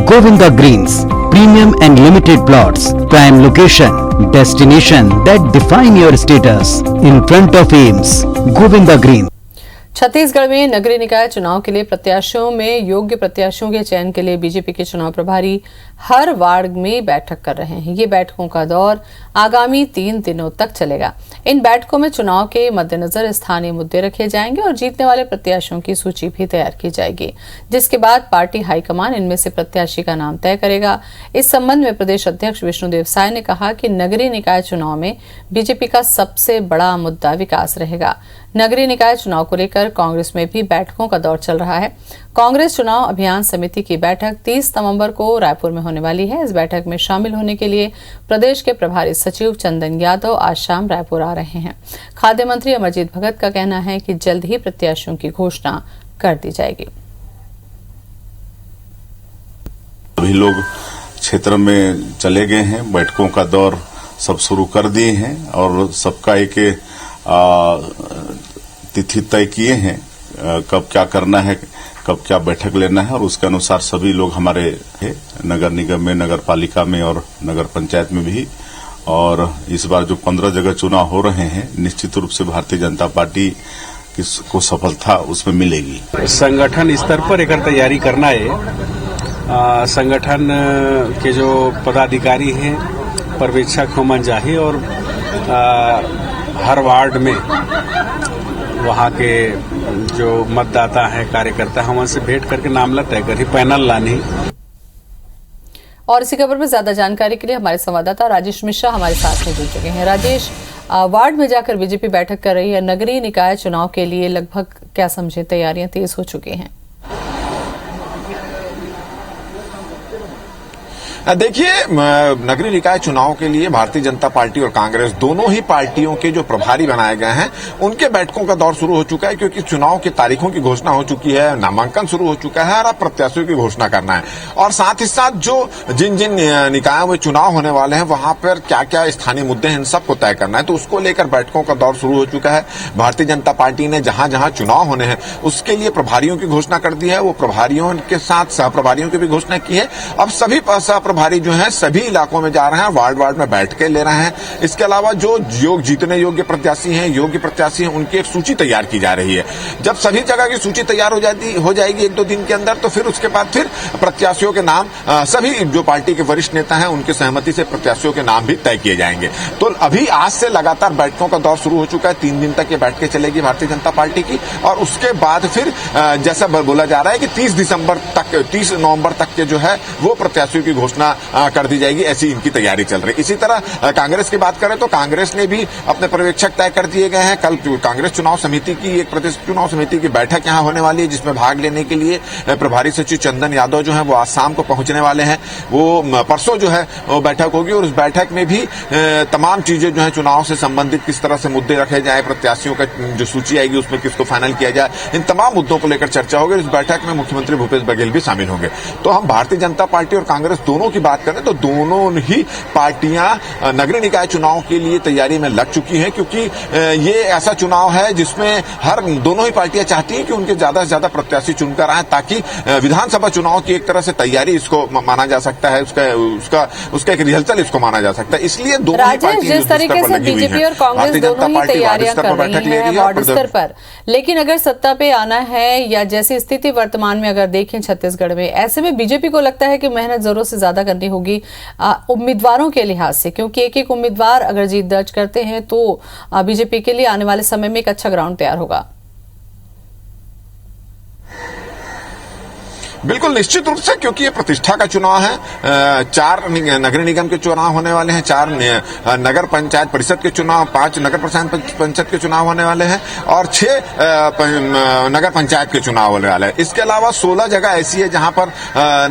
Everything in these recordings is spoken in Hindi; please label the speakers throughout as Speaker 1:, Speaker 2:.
Speaker 1: Govinda Greens, premium and limited plots, prime location, destination that define your status. In front of Ames, Govinda Greens.
Speaker 2: Chhattisgarh में नगरीय निकाय चुनाव के लिए प्रत्याशियों में योग्य प्रत्याशियों के चयन के लिए बीजेपी के चुनाव प्रभारी हर वार्ड में बैठक कर रहे हैं। ये बैठकों का दौर आगामी 3 दिनों तक चलेगा। इन बैठकों में चुनाव के मद्देनजर स्थानीय मुद्दे रखे जाएंगे और जीतने वाले प्रत्याशियों की सूची भी तैयार की जाएगी, जिसके बाद पार्टी हाईकमान इनमें से प्रत्याशी का नाम तय करेगा। इस संबंध में प्रदेश अध्यक्ष विष्णुदेव साय ने कहा कि नगरीय निकाय चुनाव में बीजेपी का सबसे बड़ा मुद्दा विकास रहेगा। नगरीय निकाय चुनाव को लेकर कांग्रेस में भी बैठकों का दौर चल रहा है। कांग्रेस चुनाव अभियान समिति की बैठक 30 नवंबर को रायपुर में होने वाली है। इस बैठक में शामिल होने के लिए प्रदेश के प्रभारी सचिव चंदन यादव आज शाम रायपुर आ रहे हैं। खाद्य मंत्री अमरजीत भगत का कहना है कि जल्द ही प्रत्याशियों की घोषणा कर दी जाएगी।
Speaker 3: सभी लोग क्षेत्र में चले गए हैं, बैठकों का दौर सब शुरू कर दिए हैं और सबका एक तिथि तय किए हैं, कब क्या करना है, कब क्या बैठक लेना है और उसके अनुसार सभी लोग हमारे नगर निगम में, नगर पालिका में और नगर पंचायत में भी। और इस बार जो 15 जगह चुनाव हो रहे हैं, निश्चित रूप से भारतीय जनता पार्टी को सफलता उसमें मिलेगी।
Speaker 4: संगठन स्तर पर एक तैयारी करना है। संगठन के जो पदाधिकारी हैं, पर्यवेक्षक होमन जाही और हर वार्ड में वहाँ के जो मतदाता हैं, कार्यकर्ता हैं, उनसे भेंट करके नामला तय करी, पैनल लानी।
Speaker 2: और इसी खबर पर ज्यादा जानकारी के लिए हमारे संवाददाता राजेश मिश्रा हमारे साथ में जुड़ चुके हैं। राजेश, वार्ड में जाकर बीजेपी बैठक कर रही है। नगरीय निकाय चुनाव के लिए लगभग क्या समझे तैयारियां तेज हो चुकी हैं?
Speaker 5: देखिए, नगरीय निकाय चुनाव के लिए भारतीय जनता पार्टी और कांग्रेस दोनों ही पार्टियों के जो प्रभारी बनाए गए हैं, उनके बैठकों का दौर शुरू हो चुका है, क्योंकि चुनाव की तारीखों की घोषणा हो चुकी है, नामांकन शुरू हो चुका है और अब प्रत्याशियों की घोषणा करना है। और साथ ही साथ जो जिन जिन निकायों में चुनाव होने वाले हैं, वहां पर क्या क्या स्थानीय मुद्दे हैं, इन सबको तय करना है। तो उसको लेकर बैठकों का दौर शुरू हो चुका है। भारतीय जनता पार्टी ने जहां जहां चुनाव होने हैं, उसके लिए प्रभारियों की घोषणा कर दी है। वो प्रभारियों के साथ सह प्रभारियों की भी घोषणा की है। अब सभी सह प्रभारी जो है सभी इलाकों में जा रहे हैं, वार्ड वार्ड में बैठ के ले रहे हैं। इसके अलावा जो जीतने योग्य प्रत्याशी हैं, उनकी एक सूची तैयार की जा रही है। जब सभी जगह की सूची तैयार हो जाएगी 1-2 दिन के अंदर, तो फिर उसके बाद फिर प्रत्याशियों के नाम सभी जो पार्टी के वरिष्ठ नेता हैं, उनकी सहमति से प्रत्याशियों के नाम भी तय किए जाएंगे। तो अभी आज से लगातार बैठकों का दौर शुरू हो चुका है। 3 दिन तक ये बैठकें चलेगी भारतीय जनता पार्टी की। और उसके बाद फिर जैसा बोला जा रहा है कि 30 नवंबर तक के जो है वो प्रत्याशियों की घोषणा कर दी जाएगी, ऐसी इनकी तैयारी चल रही है। इसी तरह कांग्रेस की बात करें तो कांग्रेस ने भी अपने पर्यवेक्षक तय कर दिए गए हैं। कल कांग्रेस चुनाव समिति की एक प्रदेश चुनाव समिति की बैठक यहां होने वाली है, जिसमें भाग लेने के लिए प्रभारी सचिव चंदन यादव जो है वो आज शाम को पहुंचने वाले हैं। वो परसों जो है वो बैठक होगी और उस बैठक में भी तमाम चीजें जो है चुनाव से संबंधित, किस तरह से मुद्दे रखे जाए, प्रत्याशियों का जो सूची आएगी उसमें किसको फाइनल किया जाए, इन तमाम मुद्दों को लेकर चर्चा होगी। इस बैठक में मुख्यमंत्री भूपेश बघेल भी शामिल होंगे। तो हम भारतीय जनता पार्टी और कांग्रेस दोनों की बात करें तो दोनों ही पार्टियां नगरीय निकाय चुनाव के लिए तैयारी में लग चुकी हैं, क्योंकि ये ऐसा चुनाव है जिसमें दोनों ही पार्टियां चाहती हैं कि उनके ज्यादा से ज्यादा प्रत्याशी चुनकर आए, ताकि विधानसभा चुनाव की एक तरह से तैयारी इसको माना जा सकता है, उसका एक रिहर्सल इसको माना जा सकता है। इसलिए दोनों ही पार्टियां
Speaker 2: जिस तरीके से बीजेपी और कांग्रेस दोनों ही तैयारियां कर रही हैं वार्ड स्तर पर, लेकिन अगर सत्ता पे आना है या जैसी स्थिति वर्तमान में अगर देखें छत्तीसगढ़ में, ऐसे में बीजेपी को लगता है कि मेहनत जरूरत से ज्यादा करनी होगी उम्मीदवारों के लिहाज से, क्योंकि एक उम्मीदवार अगर जीत दर्ज करते हैं तो बीजेपी के लिए आने वाले समय में एक अच्छा ग्राउंड तैयार होगा।
Speaker 5: बिल्कुल निश्चित रूप से, क्योंकि ये प्रतिष्ठा का चुनाव है। 4 नगर निगम के चुनाव होने वाले हैं, 4 नगर पंचायत परिषद के चुनाव, 5 नगर पंचायत के चुनाव होने वाले हैं और 6 नगर पंचायत के चुनाव होने वाले हैं। इसके अलावा 16 जगह ऐसी है जहां पर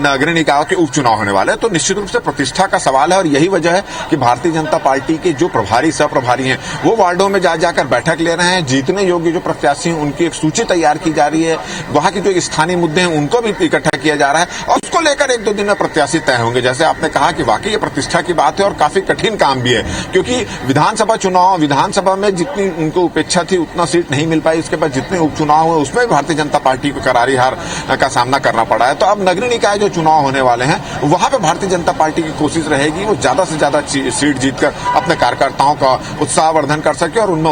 Speaker 5: नगर निकायों के उपचुनाव होने वाले हैं। तो निश्चित रूप से प्रतिष्ठा का सवाल है और यही वजह है कि भारतीय जनता पार्टी के जो प्रभारी सह प्रभारी हैं वो वार्डों में जाकर बैठक ले रहे हैं। जीतने योग्य जो प्रत्याशी हैं उनकी एक सूची तैयार की जा रही है। वहां के जो स्थानीय मुद्दे हैं उनको भी इकट्ठा इकट्ठा किया जा रहा है और उसको लेकर 1-2 दिन में प्रत्याशी तय होंगे। जैसे आपने कहा कि वाकई ये प्रतिष्ठा की बात है और काफी कठिन काम भी है, क्योंकि विधानसभा में जितनी उनको उपेक्षा थी उतना सीट नहीं मिल पाई। उसके बाद जितने उपचुनाव हुए उसमें भारतीय जनता पार्टी को करारी हार का सामना करना पड़ा है। तो अब नगरीय निकाय जो चुनाव होने वाले हैं वहां पे भारतीय जनता पार्टी की कोशिश रहेगी वो ज्यादा से ज्यादा सीट जीतकर अपने कार्यकर्ताओं का उत्साहवर्धन कर सके और उनमें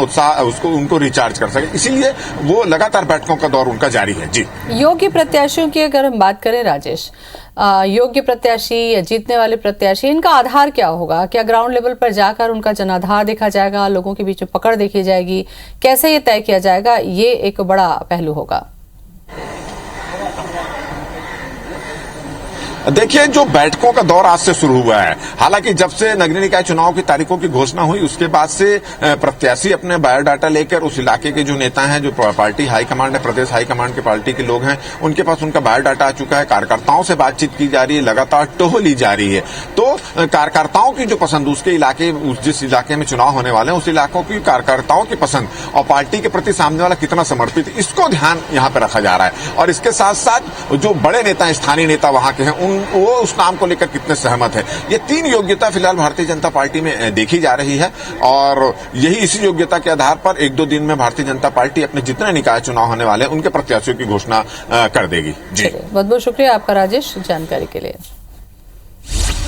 Speaker 5: उनको रिचार्ज कर सके, इसीलिए वो लगातार बैठकों का दौर उनका जारी है। जी,
Speaker 2: योग्य प्रत्याशियों की अगर हम बात करें राजेश, योग्य प्रत्याशी या जीतने वाले प्रत्याशी, इनका आधार क्या होगा? क्या ग्राउंड लेवल पर जाकर उनका जनाधार देखा जाएगा, लोगों के बीच में पकड़ देखी जाएगी, कैसे ये तय किया जाएगा? ये एक बड़ा पहलू होगा।
Speaker 5: देखिए, जो बैठकों का दौर आज से शुरू हुआ है, हालांकि जब से नगरीय निकाय चुनाव की तारीखों की घोषणा हुई उसके बाद से प्रत्याशी अपने बायोडाटा लेकर उस इलाके के जो नेता हैं, जो पार्टी हाईकमांड है, प्रदेश हाईकमांड के पार्टी के लोग हैं, उनके पास उनका बायोडाटा आ चुका है। कार्यकर्ताओं से बातचीत की जा रही है, लगातार टोह ली जा रही है। तो कार्यकर्ताओं की जो पसंद, उसके इलाके, जिस इलाके में चुनाव होने वाले हैं उस इलाकों की कार्यकर्ताओं की पसंद और पार्टी के प्रति सामने वाला कितना समर्पित, इसको ध्यान यहाँ पे रखा जा रहा है। और इसके साथ साथ जो बड़े नेता, स्थानीय नेता वहां के हैं, वो उस नाम को लेकर कितने सहमत है। ये 3 योग्यता फिलहाल भारतीय जनता पार्टी में देखी जा रही है और यही इसी योग्यता के आधार पर 1-2 दिन में भारतीय जनता पार्टी अपने जितने निकाय चुनाव होने वाले हैं उनके प्रत्याशियों की घोषणा कर देगी। जी,
Speaker 2: बहुत बहुत शुक्रिया आपका राजेश जानकारी के लिए।